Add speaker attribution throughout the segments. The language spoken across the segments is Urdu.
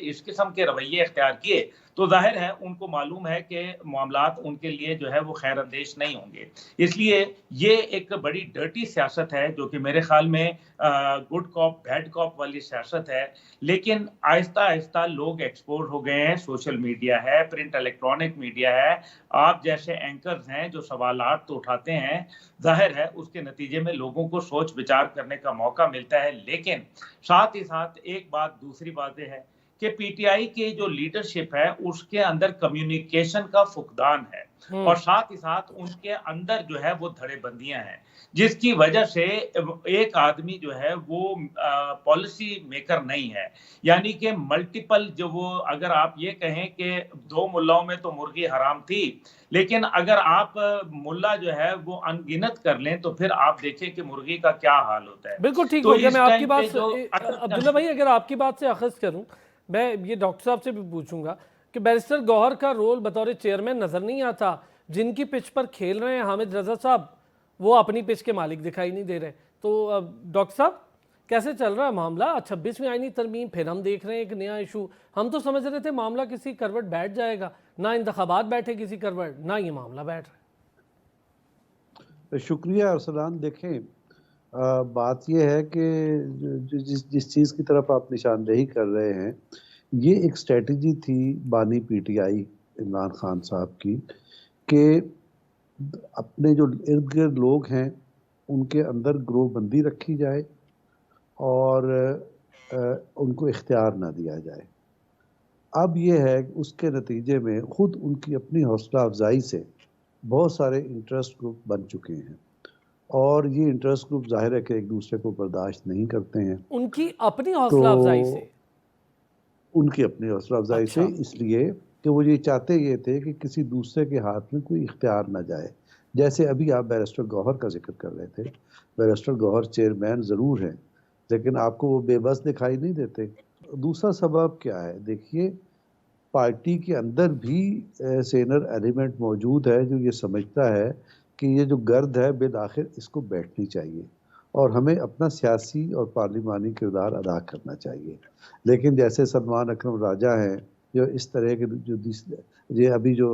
Speaker 1: اس قسم کے رویے اختیار کیے تو ظاہر ہے ان کو معلوم ہے کہ معاملات ان کے لیے جو ہے وہ خیر اندیش نہیں ہوں گے. اس لیے یہ ایک بڑی ڈرٹی سیاست ہے جو کہ میرے خیال میں گڈ کاپ بیڈ کاپ والی سیاست ہے. لیکن آہستہ آہستہ لوگ ایکسپورٹ ہو گئے ہیں. سوشل میڈیا ہے, پرنٹ الیکٹرانک میڈیا ہے, آپ جیسے اینکرز ہیں جو سوالات تو اٹھاتے ہیں, ظاہر ہے اس کے نتیجے میں لوگوں کو سوچ بچار کرنے کا موقع ملتا ہے. لیکن ساتھ ہی ساتھ ایک بات دوسری بات یہ ہے کہ پی ٹی آئی کی جو لیڈرشپ ہے اس کے اندر کمیونیکیشن کا فقدان ہے, اور ساتھ ہی ساتھ ان کے اندر جو ہے وہ دھڑے بندیاں ہیں, جس کی وجہ سے ایک آدمی جو ہے وہ پالیسی میکر نہیں ہے. یعنی کہ ملٹیپل جو وہ, اگر آپ یہ کہیں کہ 2 ملاؤں میں تو مرغی حرام تھی, لیکن اگر آپ ملا جو ہے وہ انگنت کر لیں تو پھر آپ دیکھیں کہ مرغی کا کیا حال ہوتا ہے.
Speaker 2: بالکل ٹھیک ہو گیا. میں آپ کی بات عبداللہ بھائی اگر آپ کی بات سے اخذ کروں, میں یہ ڈاکٹر صاحب سے بھی پوچھوں گا کہ بیرسٹر گوہر کا رول بطور چیئرمین نظر نہیں آتا. جن کی پچ پر کھیل رہے ہیں حامد رضا صاحب, وہ اپنی پچ کے مالک دکھائی نہیں دے رہے. تو ڈاکٹر صاحب کیسے چل رہا ہے معاملہ؟ 26ویں آئینی ترمیم, پھر ہم دیکھ رہے ہیں ایک نیا ایشو. ہم تو سمجھ رہے تھے معاملہ کسی کروٹ بیٹھ جائے گا, نہ انتخابات بیٹھے کسی کروٹ, نہ یہ معاملہ بیٹھ رہا ہے.
Speaker 3: شکریہ ارسلان. دیکھیں بات یہ ہے کہ جس چیز کی طرف آپ نشاندہی کر رہے ہیں, یہ ایک اسٹریٹجی تھی بانی پی ٹی آئی عمران خان صاحب کی کہ اپنے جو ارد گرد لوگ ہیں ان کے اندر گروہ بندی رکھی جائے اور ان کو اختیار نہ دیا جائے. اب یہ ہے کہ اس کے نتیجے میں خود ان کی اپنی حوصلہ افزائی سے بہت سارے انٹرسٹ گروپ بن چکے ہیں, اور یہ انٹرسٹ گروپ ظاہر ہے کہ ایک دوسرے کو برداشت نہیں کرتے ہیں.
Speaker 2: ان کی اپنی حوصلہ افزائی سے,
Speaker 3: ان کی اپنی حوصلہ افزائی سے, اس لیے کہ وہ یہ چاہتے یہ تھے کہ کسی دوسرے کے ہاتھ میں کوئی اختیار نہ جائے. جیسے ابھی آپ بیرسٹر گوہر کا ذکر کر رہے تھے, بیرسٹر گوہر چیئرمین ضرور ہیں لیکن آپ کو وہ بے بس دکھائی نہیں دیتے. دوسرا سبب کیا ہے؟ دیکھیے پارٹی کے اندر بھی سینئر ایلیمنٹ موجود ہے جو یہ سمجھتا ہے کہ یہ جو گرد ہے بالآخر اس کو بیٹھنی چاہیے اور ہمیں اپنا سیاسی اور پارلیمانی کردار ادا کرنا چاہیے. لیکن جیسے سلمان اکرم راجہ ہیں جو اس طرح کے جو ابھی جو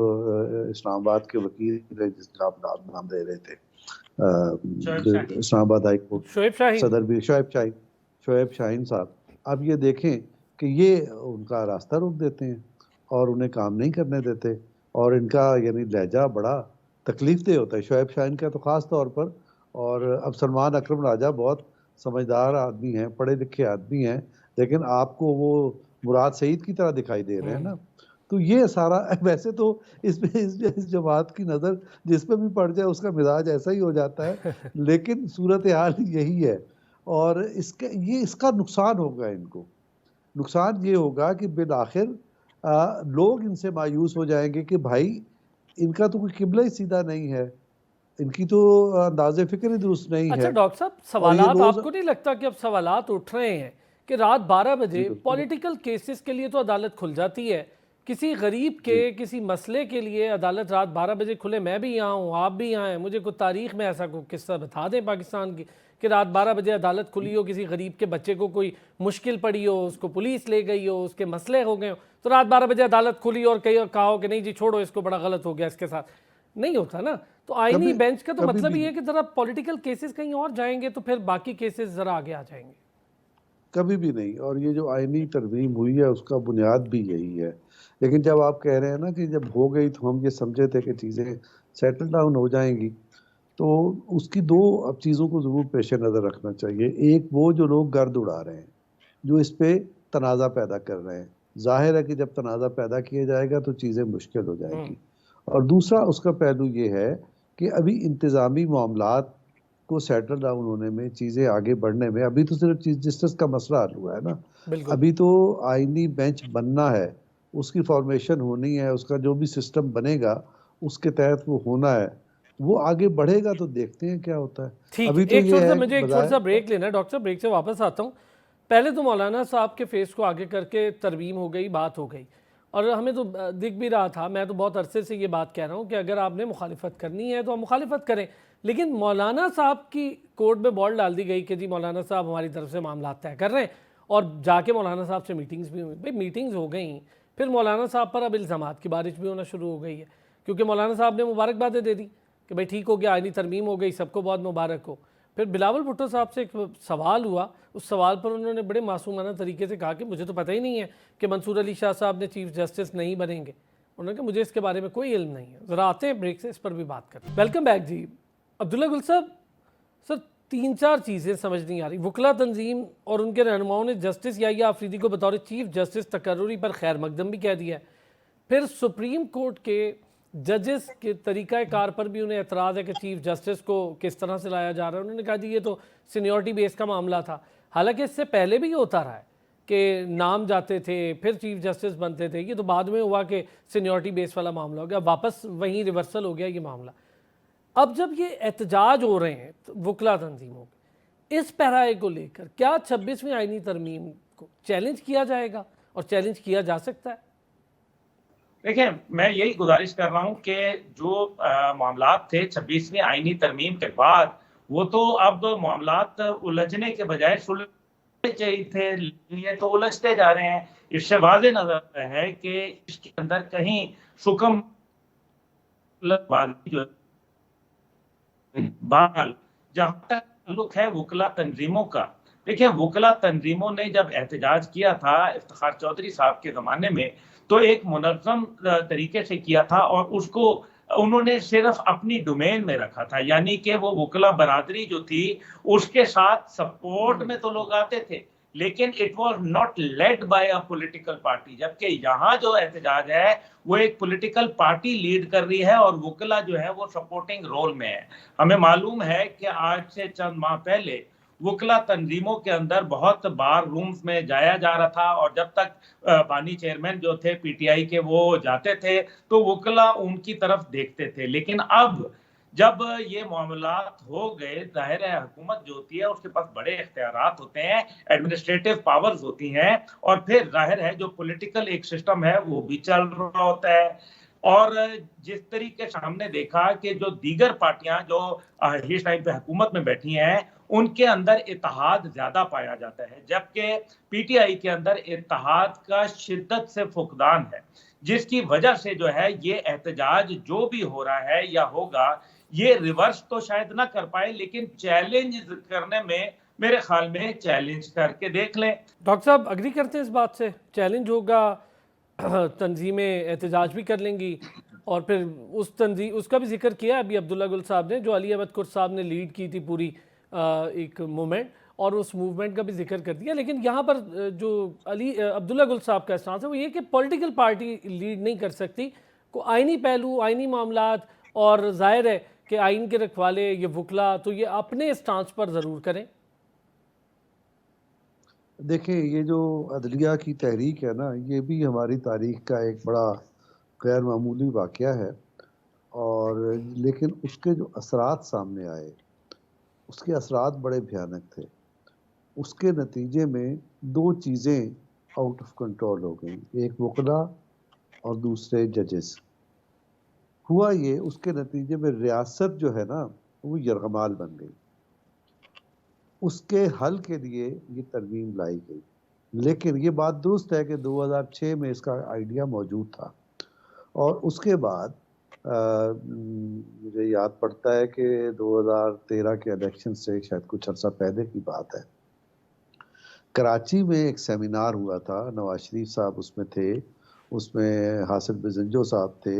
Speaker 3: اسلام آباد کے وکیل ہیں جس کا آپ نام دے رہے تھے, اسلام آباد ہائی کورٹ صدر بھی شعیب شاہین صاحب, اب یہ دیکھیں کہ یہ ان کا راستہ روک دیتے ہیں اور انہیں کام نہیں کرنے دیتے, اور ان کا یعنی لہجہ بڑا تکلیف دہ ہوتا ہے شعیب شاہین کا تو خاص طور پر. اور اب سلمان اکرم راجہ بہت سمجھدار آدمی ہیں, پڑھے لکھے آدمی ہیں, لیکن آپ کو وہ مراد سعید کی طرح دکھائی دے رہے ہیں نا. تو یہ سارا ویسے تو اس جماعت کی نظر جس پہ بھی پڑ جائے اس کا مزاج ایسا ہی ہو جاتا ہے, لیکن صورتحال یہی ہے. اور اس کا نقصان ہوگا, ان کو نقصان یہ ہوگا کہ بالآخر لوگ ان سے مایوس ہو جائیں گے کہ بھائی ان کا تو کوئی قبلہ ہی سیدھا نہیں ہے, ان کی تو انداز فکر ہی درست نہیں ہے.
Speaker 2: اچھا ڈاکٹر صاحب, سوالات آپ کو نہیں لگتا کہ اب سوالات اٹھ رہے ہیں کہ رات 12 بجے پولیٹیکل کیسز کے لیے تو عدالت کھل جاتی ہے, کسی غریب کے کسی مسئلے کے لیے عدالت رات 12 بجے کھلے, میں بھی یہاں ہوں آپ بھی یہاں ہیں, مجھے کوئی تاریخ میں ایسا کوئی قصہ بتا دیں پاکستان کی کہ رات 12 بجے عدالت کھلی ہو, کسی غریب کے بچے کو کوئی مشکل پڑی ہو, اس کو پولیس لے گئی ہو, اس کے مسئلے ہو گئے ہو, تو رات 12 بجے عدالت کھلی اور کہا ہو کہ نہیں جی چھوڑو اس کو, بڑا غلط ہو گیا اس کے ساتھ. نہیں ہوتا نا. تو آئینی بینچ کا تو مطلب یہ ہے کہ ذرا پولیٹیکل کیسز کہیں اور جائیں گے تو پھر باقی کیسز ذرا آگے آ جائیں گے.
Speaker 3: کبھی بھی نہیں. اور یہ جو آئینی ترمیم ہوئی ہے اس کا بنیاد بھی یہی ہے. لیکن جب آپ کہہ رہے ہیں نا کہ جب ہو گئی تو ہم یہ سمجھے تھے کہ چیزیں سیٹل ڈاؤن ہو جائیں گی, تو اس کی 2 اب چیزوں کو ضرور پیش نظر رکھنا چاہیے. ایک وہ جو لوگ گرد اڑا رہے ہیں, جو اس پہ تنازع پیدا کر رہے ہیں, ظاہر ہے کہ جب تنازع پیدا کیا جائے گا تو چیزیں مشکل ہو جائیں گی. اور دوسرا اس کا پہلو یہ ہے کہ ابھی انتظامی معاملات کو سیٹل ڈاؤن ہونے میں, چیزیں آگے بڑھنے میں, ابھی تو صرف چیف جسٹس کا مسئلہ حل ہوا ہے نا, ابھی تو آئینی بینچ بننا ہے, اس کی فارمیشن ہونی ہے, اس کا جو بھی سسٹم بنے گا اس کے تحت وہ ہونا ہے, وہ آگے بڑھے گا تو دیکھتے ہیں کیا ہوتا ہے.
Speaker 2: ٹھیک, ایک چھوٹا سا بریک لینا ہے ڈاکٹر صاحب, بریک سے واپس آتا ہوں. پہلے تو مولانا صاحب کے فیس کو آگے کر کے ترمیم ہو گئی, بات ہو گئی, اور ہمیں تو دکھ بھی رہا تھا, میں تو بہت عرصے سے یہ بات کہہ رہا ہوں کہ اگر آپ نے مخالفت کرنی ہے تو آپ مخالفت کریں, لیکن مولانا صاحب کی کورٹ میں بال ڈال دی گئی کہ جی مولانا صاحب ہماری طرف سے معاملات طے کر رہے ہیں, اور جا کے مولانا صاحب سے میٹنگز بھی ہوئی. بھائی میٹنگز ہو گئیں, پھر مولانا صاحب پر اب الزامات کی بارش بھی ہونا شروع ہو گئی ہے, کیونکہ مولانا صاحب نے مبارکبادیں دے دی کہ بھائی ٹھیک ہو گیا, آئینی ترمیم ہو گئی, سب کو بہت مبارک ہو. پھر بلاول بھٹو صاحب سے ایک سوال ہوا, اس سوال پر انہوں نے بڑے معصومانہ طریقے سے کہا کہ مجھے تو پتہ ہی نہیں ہے کہ منصور علی شاہ صاحب نے چیف جسٹس نہیں بنیں گے. انہوں نے کہا مجھے اس کے بارے میں کوئی علم نہیں ہے. ذرا آتے ہیں بریک سے, اس پر بھی بات کریں. ویلکم بیک جی. عبداللہ گل صاحب, سر 3-4 چیزیں سمجھ نہیں آ رہی. وکلا تنظیم اور ان کے رہنماؤں نے جسٹس یحییٰ آفریدی کو بطور چیف جسٹس تقرری پر خیر مقدم بھی کہہ دیا ہے. پھر سپریم کورٹ کے ججز کے طریقہ کار پر بھی انہیں اعتراض ہے کہ چیف جسٹس کو کس طرح سے لایا جا رہا ہے. انہوں نے کہا جی یہ تو سینیورٹی بیس کا معاملہ تھا, حالانکہ اس سے پہلے بھی یہ ہوتا رہا ہے کہ نام جاتے تھے پھر چیف جسٹس بنتے تھے. یہ تو بعد میں ہوا کہ سینیورٹی بیس والا معاملہ ہو گیا, واپس وہیں ریورسل ہو گیا یہ معاملہ. اب جب یہ احتجاج ہو رہے ہیں وکلا تنظیموں کے اس پیرائے کو لے کر, کیا 26ویں آئینی ترمیم کو چیلنج کیا جائے گا اور چیلنج کیا جا سکتا ہے؟
Speaker 1: دیکھیں, میں یہی گزارش کر رہا ہوں کہ جو معاملات تھے 26ویں آئینی ترمیم کے بعد, وہ تو اب معاملات الجھنے کے بجائے سلجھنے چاہیے تھے, یہ تو الجھتے جا رہے ہیں. اس سے واضح نظر ہے کہ اس کے اندر کہیں شکم جو بحال جہاں تک تعلق ہے وکلا تنظیموں کا. دیکھیں, وکلا تنظیموں نے جب احتجاج کیا تھا افتخار چودھری صاحب کے زمانے میں, تو ایک منظم طریقے سے کیا تھا اور اس کو انہوں نے صرف اپنی ڈومین میں رکھا تھا. یعنی کہ وہ وکلا برادری جو تھی اس کے ساتھ سپورٹ میں تو لوگ آتے تھے, لیکن it was not led by a political party. جبکہ یہاں جو احتجاج ہے وہ ایک پولیٹیکل پارٹی لیڈ کر رہی ہے اور وکلا جو ہے وہ سپورٹنگ رول میں ہے. ہمیں معلوم ہے کہ آج سے چند ماہ پہلے وکلا تنظیموں کے اندر بہت بار رومز میں جایا جا رہا تھا, اور جب تک بانی چیئرمین جو تھے پی ٹی آئی کے وہ جاتے تھے تو وکلا ان کی طرف دیکھتے تھے. لیکن اب جب یہ معاملات ہو گئے, ظاہر ہے حکومت جو ہوتی ہے اس کے پاس بڑے اختیارات ہوتے ہیں, ایڈمنسٹریٹو پاورز ہوتی ہیں, اور پھر ظاہر ہے جو پولیٹیکل ایک سسٹم ہے وہ بھی چل رہا ہوتا ہے. اور جس طریقے سے ہم نے دیکھا کہ جو دیگر پارٹیاں جو اس ٹائم پہ حکومت میں بیٹھی ہیں ان کے اندر اتحاد زیادہ پایا جاتا ہے, جبکہ پی ٹی آئی کے اندر اتحاد کا شدت سے فقدان ہے, جس کی وجہ سے جو ہے یہ احتجاج جو بھی ہو رہا ہے یا ہوگا یہ ریورس تو شاید نہ کر پائے, لیکن چیلنج کرنے میں میرے خیال میں چیلنج کر کے دیکھ لیں.
Speaker 2: ڈاکٹر صاحب اگری کرتے ہیں اس بات سے؟ چیلنج ہوگا, تنظیمیں احتجاج بھی کر لیں گی, اور پھر اس کا بھی ذکر کیا ابھی عبداللہ گل صاحب نے, جو علی احمد کرد صاحب نے لیڈ کی تھی پوری ایک موومنٹ, اور اس موومنٹ کا بھی ذکر کر دیا. لیکن یہاں پر جو عبداللہ گل صاحب کا اسٹانس ہے وہ یہ کہ پولیٹیکل پارٹی لیڈ نہیں کر سکتی, کو آئینی پہلو, آئینی معاملات, اور ظاہر ہے کہ آئین کے رکھوالے یہ وکلا تو یہ اپنے اسٹانس پر ضرور کریں.
Speaker 3: دیکھیں, یہ جو عدلیہ کی تحریک ہے نا, یہ بھی ہماری تاریخ کا ایک بڑا غیر معمولی واقعہ ہے, اور لیکن اس کے جو اثرات سامنے آئے اس کے اثرات بڑے بھیانک تھے. اس کے نتیجے میں 2 چیزیں آؤٹ آف کنٹرول ہو گئیں, ایک وکلا اور دوسرے ججز. ہوا یہ, اس کے نتیجے میں ریاست جو ہے نا وہ یرغمال بن گئی. اس کے حل کے لیے یہ ترمیم لائی گئی, لیکن یہ بات درست ہے کہ 2006 میں اس کا آئیڈیا موجود تھا, اور اس کے بعد مجھے یاد پڑتا ہے کہ 2013 کے الیکشن سے شاید کچھ عرصہ پہلے کی بات ہے, کراچی میں ایک سیمینار ہوا تھا, نواز شریف صاحب اس میں تھے, اس میں حاصل بزنجو صاحب تھے,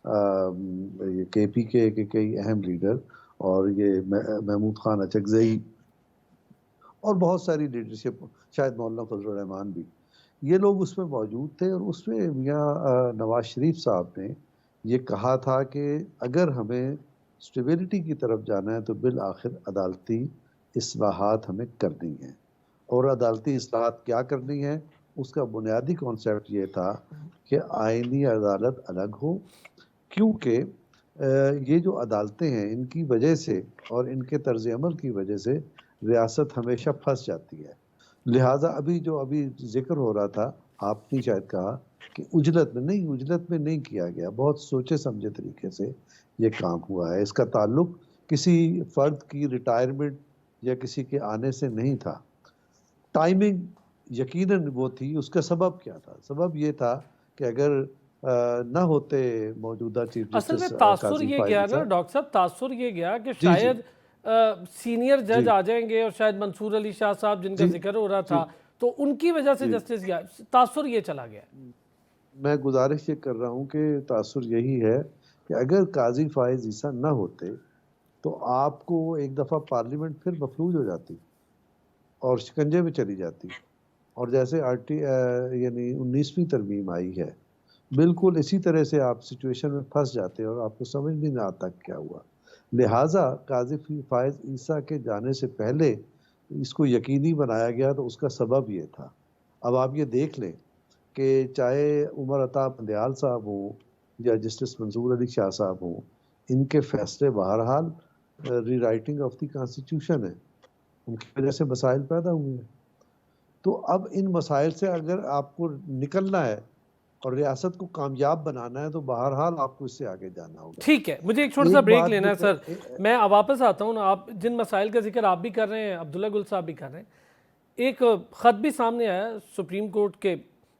Speaker 3: یہ کے پی کے کئی اہم لیڈر, اور یہ محمود خان اچکزئی اور بہت ساری لیڈرشپ, شاید مولانا فضل الرحمان بھی, یہ لوگ اس میں موجود تھے. اور اس میں میاں نواز شریف صاحب نے یہ کہا تھا کہ اگر ہمیں اسٹیبلٹی کی طرف جانا ہے تو بالآخر عدالتی اصلاحات ہمیں کرنی ہیں. اور عدالتی اصلاحات کیا کرنی ہے, اس کا بنیادی کانسیپٹ یہ تھا کہ آئینی عدالت الگ ہو, کیونکہ یہ جو عدالتیں ہیں ان کی وجہ سے اور ان کے طرز عمل کی وجہ سے ریاست ہمیشہ پھنس جاتی ہے. لہٰذا ابھی ذکر ہو رہا تھا, آپ نے شاید کہا کہ اجلت میں نہیں کیا گیا, بہت سوچے سمجھے طریقے سے یہ کام ہوا ہے. اس کا تعلق کسی فرد کی ریٹائرمنٹ یا کسی کے آنے سے نہیں تھا. ٹائمنگ یقیناً وہ تھی. اس کا سبب کیا تھا؟ سبب یہ تھا کہ اگر نہ ہوتے موجودہ چیف
Speaker 2: اصل میں
Speaker 3: جسٹس
Speaker 2: تاثر
Speaker 3: قاضی
Speaker 2: یہ
Speaker 3: فائز
Speaker 2: گیا نا
Speaker 3: عیسیٰ.
Speaker 2: ڈاکٹر صاحب، تاثر یہ گیا کہ
Speaker 3: جی جی
Speaker 2: شاید سینئر جج
Speaker 3: جی
Speaker 2: آ جائیں گے، اور شاید منصور علی شاہ صاحب جن کا
Speaker 3: جی
Speaker 2: ذکر ہو رہا
Speaker 3: جی
Speaker 2: تھا، تو ان کی وجہ سے
Speaker 3: جی
Speaker 2: جسٹس گیا، تاثر یہ چلا گیا.
Speaker 3: میں گزارش یہ کر رہا ہوں کہ تاثر یہی ہے کہ اگر قاضی فائز عیسیٰ نہ ہوتے تو آپ کو ایک دفعہ پارلیمنٹ پھر مفلوج ہو جاتی اور شکنجے میں چلی جاتی. اور جیسے یعنی 19ویں ترمیم آئی ہے، بالکل اسی طرح سے آپ سچویشن میں پھنس جاتے اور آپ کو سمجھ نہیں نہ آتا کیا ہوا. لہٰذا قاضی فائز عیسیٰ کے جانے سے پہلے اس کو یقینی بنایا گیا، تو اس کا سبب یہ تھا. اب آپ یہ دیکھ لیں کہ چاہے عمر عطا بندیال صاحب ہوں یا جسٹس منصور علی شاہ صاحب ہوں، ان کے فیصلے بہرحال ری رائٹنگ آف دی کانسٹیٹیوشن ہے، ان کی وجہ سے مسائل پیدا ہوئے ہیں. تو اب ان مسائل سے اگر آپ کو نکلنا ہے اور ریاست کو کامیاب بنانا ہے تو بہرحال آپ کو اس سے آگے جانا ہوگا.
Speaker 2: ٹھیک ہے، مجھے ایک چھوٹا سا
Speaker 3: ایک
Speaker 2: بریک
Speaker 3: بات
Speaker 2: لینا ہے
Speaker 3: جو
Speaker 2: سر، میں واپس آتا ہوں نا. آپ جن مسائل کا ذکر آپ بھی کر رہے ہیں، عبداللہ گل صاحب بھی کر رہے ہیں، ایک خط بھی سامنے آیا ہے. سپریم کورٹ کے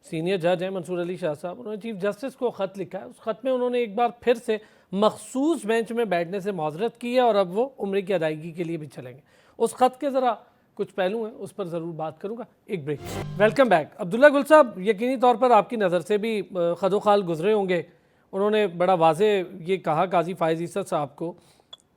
Speaker 2: سینئر جج ہیں منصور علی شاہ صاحب، انہوں نے چیف جسٹس کو خط لکھا ہے. اس خط میں انہوں نے ایک بار پھر سے مخصوص بینچ میں بیٹھنے سے معذرت کی ہے، اور اب وہ عمرے کی ادائیگی کے لیے بھی چلیں گے. اس خط کے ذرا کچھ پہلو ہیں، اس پر ضرور بات کروں گا. ایک break. Welcome back. Abdullah Gul sahib, یقینی طور پر آپ کی نظر سے بھی خد و خال گزرے ہوں گے. انہوں نے بڑا واضح یہ کہا قاضی فائز عیسیٰ صاحب کو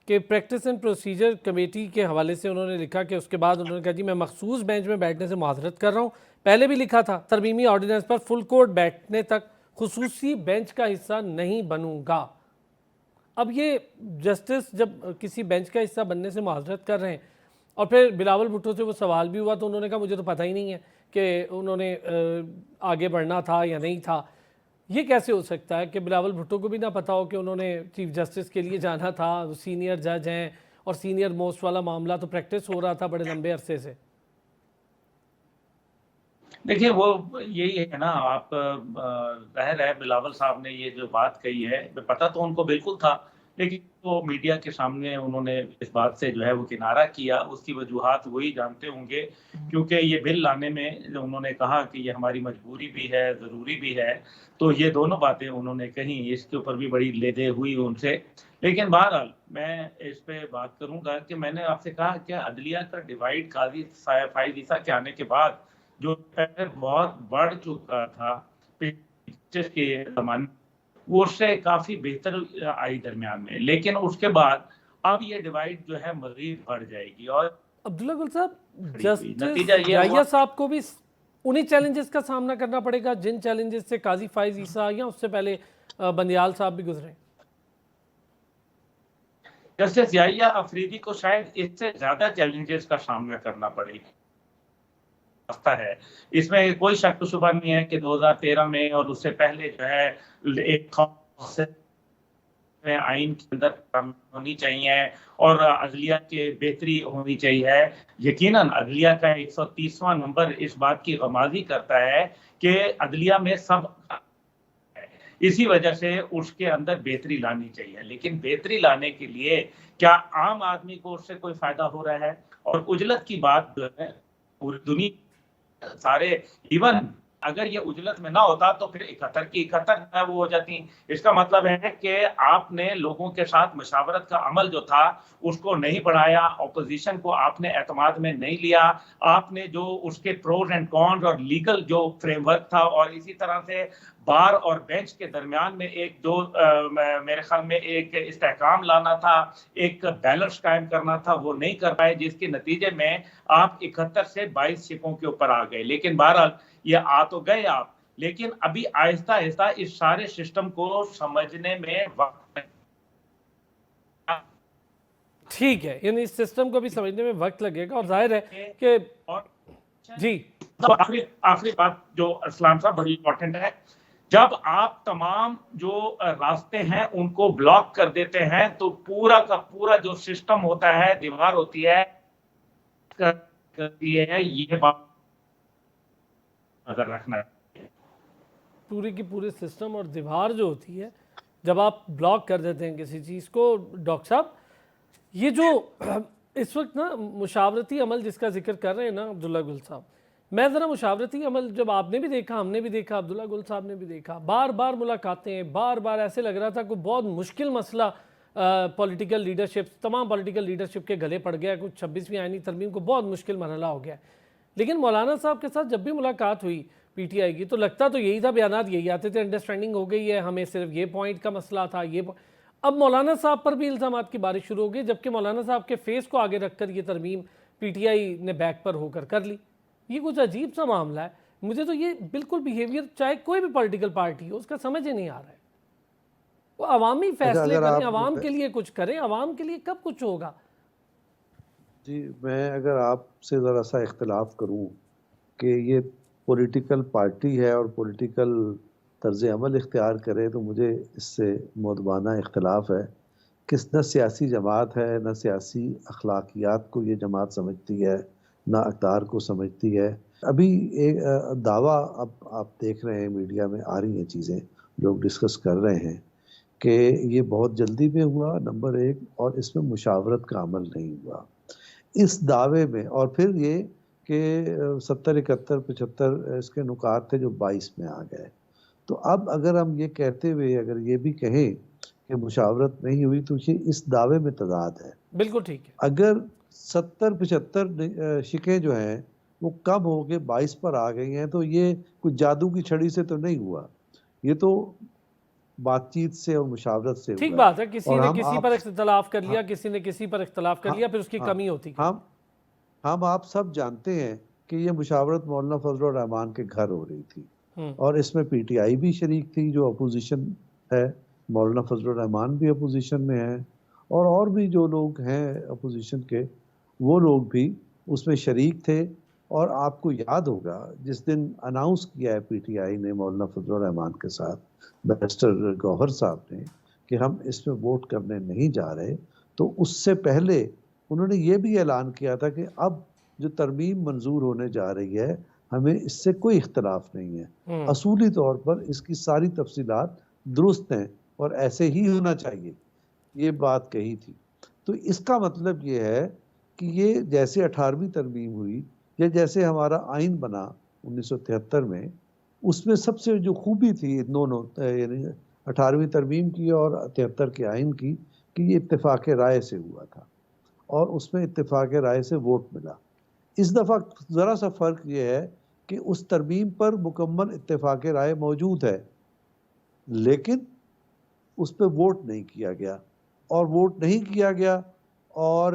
Speaker 2: کہ پریکٹس اینڈ پروسیجر کمیٹی کے حوالے سے انہوں نے لکھا کہ اس کے بعد انہوں نے کہا جی میں مخصوص بینچ میں بیٹھنے سے معذرت کر رہا ہوں. پہلے بھی لکھا تھا ترمیمی آرڈیننس پر فل کورٹ بیٹھنے تک خصوصی بینچ کا حصہ نہیں بنوں گا. اب یہ جسٹس جب کسی بینچ کا حصہ بننے سے معذرت کر رہے ہیں، اور پھر بلاول بھٹو سے وہ سوال بھی ہوا تو انہوں نے کہا مجھے تو پتہ ہی نہیں ہے کہ انہوں نے آگے بڑھنا تھا یا نہیں تھا. یہ کیسے ہو سکتا ہے کہ بلاول بھٹو کو بھی نہ پتا ہو کہ انہوں نے چیف جسٹس کے لیے جانا تھا؟ سینئر جج ہیں اور سینئر موسٹ والا معاملہ تو پریکٹس ہو رہا تھا بڑے لمبے عرصے سے.
Speaker 1: دیکھیے وہ یہی ہے نا، آپ ظاہر ہے بلاول صاحب نے یہ جو بات کہی ہے پتہ تو ان کو بالکل تھا، لیکن وہ میڈیا کے سامنے انہوں نے اس بات سے جو ہے وہ کنارہ کیا. اس کی وجوہات وہی جانتے ہوں گے، کیونکہ یہ بل لانے میں انہوں نے کہا کہ یہ ہماری مجبوری بھی ہے، ضروری بھی ہے. تو یہ دونوں باتیں انہوں نے کہیں، اس کے اوپر بھی بڑی لیدے ہوئی ان سے. لیکن بہرحال میں اس پہ بات کروں گا کہ میں نے آپ سے کہا کہ عدلیہ کا ڈیوائیڈ قاضی فائز عیسیٰ کے آنے کے بعد جو بہت بڑھ چکا تھا کے زمانے، وہ اس سے کافی بہتر آئی درمیان میں، لیکن اس کے بعد اب یہ ڈیوائیڈ جو ہے مزید بڑھ جائے گی. اور
Speaker 2: عبداللہ گل صاحب،
Speaker 1: نتیجہ
Speaker 2: جسٹس
Speaker 1: یہ ہوا
Speaker 2: یحییٰ صاحب کو بھی انہی چیلنجز کا سامنا کرنا پڑے گا جن چیلنجز سے قاضی فائز عیسیٰ یا اس سے پہلے بندیال صاحب بھی گزرے.
Speaker 1: جسٹس یحییٰ افریدی کو شاید اس سے زیادہ چیلنجز کا سامنا کرنا پڑے گا ہے. اس میں کوئی شک و شبہ نہیں ہے کہ 2013 میں اور اس سے پہلے جو ہے ایک آئین کے اندر ہونی چاہیے اور عدلیہ کے بہتری ہونی چاہیے. یقیناً عدلیہ کا 130واں نمبر اس بات کی غمازی کرتا ہے کہ عدلیہ میں سب، اسی وجہ سے اس کے اندر بہتری لانی چاہیے. لیکن بہتری لانے کے لیے کیا عام آدمی کو اس سے کوئی فائدہ ہو رہا ہے؟ اور اجلت کی بات جو ہے پوری دنیا سارے، ایون اگر یہ اجلت میں نہ ہوتا تو پھر 71 کی 71 وہ ہو جاتی. اس کا مطلب ہے کہ آپ نے لوگوں کے ساتھ مشاورت کا عمل جو تھا اس کو نہیں بڑھایا، اپوزیشن کو آپ نے اعتماد میں نہیں لیا، آپ نے جو اس کے پروز اینڈ کونز اور لیگل جو فریم ورک تھا اور اسی طرح سے بار اور بینچ کے درمیان میں ایک جو میرے خیال میں ایک استحکام لانا تھا، ایک بیلنس قائم کرنا تھا، وہ نہیں کر پائے، جس کے نتیجے میں آپ 71 سے 22 سیٹوں کے اوپر آ گئے. لیکن بہرحال یہ آ تو گئے آپ، لیکن ابھی آہستہ آہستہ اس سارے سسٹم کو سمجھنے میں وقت،
Speaker 2: ٹھیک ہے، یعنی اس سسٹم کو بھی سمجھنے میں وقت لگے گا. اور ظاہر ہے کہ جی
Speaker 1: آخری بات جو اسلام صاحب بڑی امپورٹنٹ ہے، جب آپ تمام جو راستے ہیں ان کو بلاک کر دیتے ہیں تو پورا کا پورا جو سسٹم ہوتا ہے، دیوار ہوتی ہے، یہ بات نظر رکھنا ہے.
Speaker 2: پورے کی پورے سسٹم اور دیوار جو ہوتی ہے جب آپ بلاک کر دیتے ہیں کسی چیز کو. ڈاکٹر صاحب، یہ جو اس وقت نا مشاورتی عمل جس کا ذکر کر رہے ہیں نا عبداللہ گل صاحب، میں ذرا مشاورتی عمل جب آپ نے بھی دیکھا، ہم نے بھی دیکھا، عبداللہ گل صاحب نے بھی دیکھا، بار بار ملاقاتیں، بار بار ایسے لگ رہا تھا کوئی بہت مشکل مسئلہ پولیٹیکل لیڈرشپ، تمام پولیٹیکل لیڈرشپ کے گلے پڑ گیا، کچھ 26ویں آئینی ترمیم کو بہت مشکل مرحلہ ہو گیا ہے. لیکن مولانا صاحب کے ساتھ جب بھی ملاقات ہوئی پی ٹی آئی کی تو لگتا تو یہی تھا، بیانات یہی آتے تھے، انڈرسٹینڈنگ ہو گئی ہے، ہمیں صرف یہ پوائنٹ کا مسئلہ تھا. اب مولانا صاحب پر بھی الزامات کی بارش شروع ہو گئی، جبکہ مولانا صاحب کے فیس کو آگے رکھ کر یہ ترمیم پی ٹی آئی نے بیک پر ہو کر لی. یہ کچھ عجیب سا معاملہ ہے. مجھے تو یہ بالکل بیہیویئر چاہے کوئی بھی پولیٹیکل پارٹی ہو اس کا سمجھ ہی نہیں آ رہا ہے. وہ عوامی فیصلے کریں، عوام کے لیے کچھ کریں، عوام کے لیے کب کچھ ہوگا.
Speaker 3: جی میں اگر آپ سے ذرا سا اختلاف کروں کہ یہ پولیٹیکل پارٹی ہے اور پولیٹیکل طرز عمل اختیار کرے تو مجھے اس سے مؤدبانہ اختلاف ہے کہ نہ سیاسی جماعت ہے، نہ سیاسی اخلاقیات کو یہ جماعت سمجھتی ہے، نہ اقدار کو سمجھتی ہے. ابھی ایک دعویٰ اب آپ دیکھ رہے ہیں میڈیا میں آ رہی ہیں چیزیں، لوگ ڈسکس کر رہے ہیں کہ یہ بہت جلدی میں ہوا نمبر ایک، اور اس میں مشاورت کا عمل نہیں ہوا. اس دعوے میں اور پھر یہ کہ 70 71 75 اس کے نکات تھے جو 22 میں آ گئے. تو اب اگر ہم یہ کہتے ہوئے اگر یہ بھی کہیں کہ مشاورت نہیں ہوئی تو یہ اس دعوے میں تضاد ہے.
Speaker 2: بالکل ٹھیک ہے.
Speaker 3: اگر 70 75 شکیں جو ہیں وہ کم ہو کے 22 پر آ گئی ہیں تو یہ کوئی جادو کی چھڑی سے تو نہیں ہوا، یہ تو بات چیت سے اور مشاورت سے ہوا.
Speaker 2: ٹھیک بات ہے، کسی نے کسی پر اختلاف کر لیا، کسی نے کسی پر اختلاف کر لیا، پھر اس کی کمی ہوتی ہے.
Speaker 3: ہم آپ سب جانتے ہیں کہ یہ مشاورت مولانا فضل الرحمان کے گھر ہو رہی تھی اور اس میں پی ٹی آئی بھی شریک تھی جو اپوزیشن ہے، مولانا فضل الرحمان بھی اپوزیشن میں ہے، اور بھی جو لوگ ہیں اپوزیشن کے وہ لوگ بھی اس میں شریک تھے. اور آپ کو یاد ہوگا جس دن اناؤنس کیا ہے پی ٹی آئی نے مولانا فضل الرحمان کے ساتھ بیرسٹر گوہر صاحب نے کہ ہم اس میں ووٹ کرنے نہیں جا رہے، تو اس سے پہلے انہوں نے یہ بھی اعلان کیا تھا کہ اب جو ترمیم منظور ہونے جا رہی ہے ہمیں اس سے کوئی اختلاف نہیں ہے، اصولی طور پر اس کی ساری تفصیلات درست ہیں اور ایسے ہی ہونا چاہیے، یہ بات کہی تھی. تو اس کا مطلب یہ ہے کہ یہ جیسے 18ویں ترمیم ہوئی یا جیسے ہمارا آئین بنا 1973 میں، اس میں سب سے جو خوبی تھی دونوں یعنی 18ویں ترمیم کی اور 73 کے آئین کی کہ یہ اتفاق رائے سے ہوا تھا اور اس میں اتفاق رائے سے ووٹ ملا. اس دفعہ ذرا سا فرق یہ ہے کہ اس ترمیم پر مکمل اتفاق رائے موجود ہے لیکن اس پہ ووٹ نہیں کیا گیا. اور ووٹ نہیں کیا گیا اور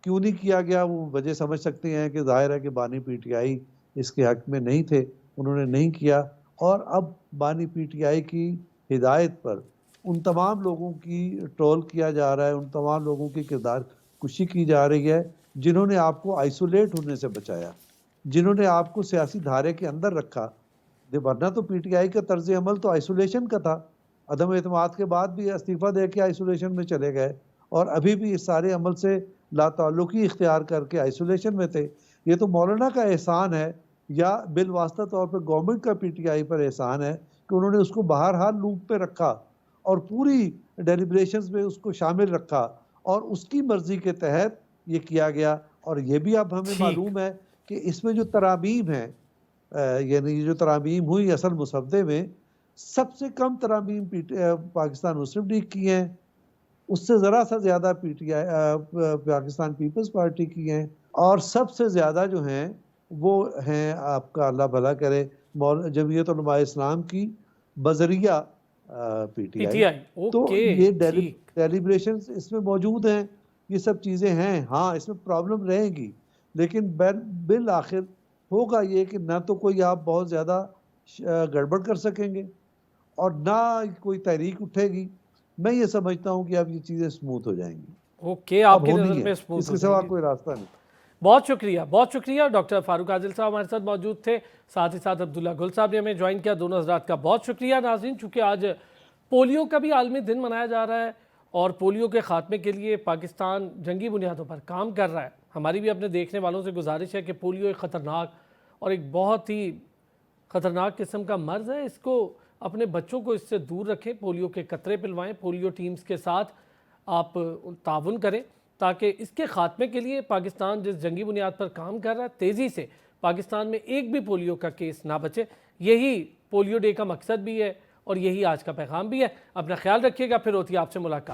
Speaker 3: کیوں نہیں کیا گیا وہ وجہ سمجھ سکتے ہیں کہ ظاہر ہے کہ بانی پی ٹی آئی اس کے حق میں نہیں تھے، انہوں نے نہیں کیا. اور اب بانی پی ٹی آئی کی ہدایت پر ان تمام لوگوں کی ٹرول کیا جا رہا ہے، ان تمام لوگوں کی کردار کشی کی جا رہی ہے جنہوں نے آپ کو آئسولیٹ ہونے سے بچایا، جنہوں نے آپ کو سیاسی دھارے کے اندر رکھا. ورنہ تو پی ٹی آئی کا طرز عمل تو آئسولیشن کا تھا، عدم اعتماد کے بعد بھی استعفیٰ دے کے آئسولیشن میں چلے گئے اور ابھی بھی اس سارے عمل سے لا تعلقی اختیار کر کے آئسولیشن میں تھے. یہ تو مولانا کا احسان ہے یا بالواسطہ طور پر گورنمنٹ کا پی ٹی آئی پر احسان ہے کہ انہوں نے اس کو بہرحال لوپ پہ رکھا اور پوری ڈیلیبریشنز میں اس کو شامل رکھا اور اس کی مرضی کے تحت یہ کیا گیا. اور یہ بھی اب ہمیں معلوم ہے کہ اس میں جو ترامیم ہیں یعنی جو ترامیم ہوئی اصل مسودے میں سب سے کم ترامیم پاکستان مسلم لیگ کی ہیں، اس سے ذرا سا زیادہ P T I Pakistan Peoples Party کی ہیں، اور سب سے زیادہ جو ہیں وہ ہیں آپ کا اللہ بھلا کرے جمعیت علماء اسلام کی بذریعہ پی ٹی آئی. تو یہ ڈیلیبریشنز اس میں موجود ہیں، یہ سب چیزیں ہیں. ہاں اس میں پرابلم رہے گی لیکن بالآخر ہوگا یہ کہ نہ تو کوئی آپ بہت زیادہ گڑبڑ کر سکیں گے اور نہ کوئی تحریک اٹھے گی. میں یہ سمجھتا ہوں کہ اب یہ چیزیں سموتھ ہو جائیں گی.
Speaker 2: اوکے، آپ کی نظر میں
Speaker 3: اس کے سوا کوئی راستہ نہیں.
Speaker 2: بہت شکریہ. ڈاکٹر فاروق عادل صاحب ہمارے ساتھ موجود تھے، ساتھ ہی ساتھ عبداللہ گل صاحب نے ہمیں جوائن کیا. دونوں حضرات کا بہت شکریہ. ناظرین، چونکہ آج پولیو کا بھی عالمی دن منایا جا رہا ہے اور پولیو کے خاتمے کے لیے پاکستان جنگی بنیادوں پر کام کر رہا ہے. ہماری بھی اپنے دیکھنے والوں سے گزارش ہے کہ پولیو ایک خطرناک اور ایک بہت ہی خطرناک قسم کا مرض ہے. اس کو اپنے بچوں کو اس سے دور رکھیں، پولیو کے قطرے پلوائیں، پولیو ٹیمز کے ساتھ آپ تعاون کریں تاکہ اس کے خاتمے کے لیے پاکستان جس جنگی بنیاد پر کام کر رہا ہے تیزی سے پاکستان میں ایک بھی پولیو کا کیس نہ بچے. یہی پولیو ڈے کا مقصد بھی ہے اور یہی آج کا پیغام بھی ہے. اپنا خیال رکھیے گا, پھر ہوتی ہے آپ سے ملاقات.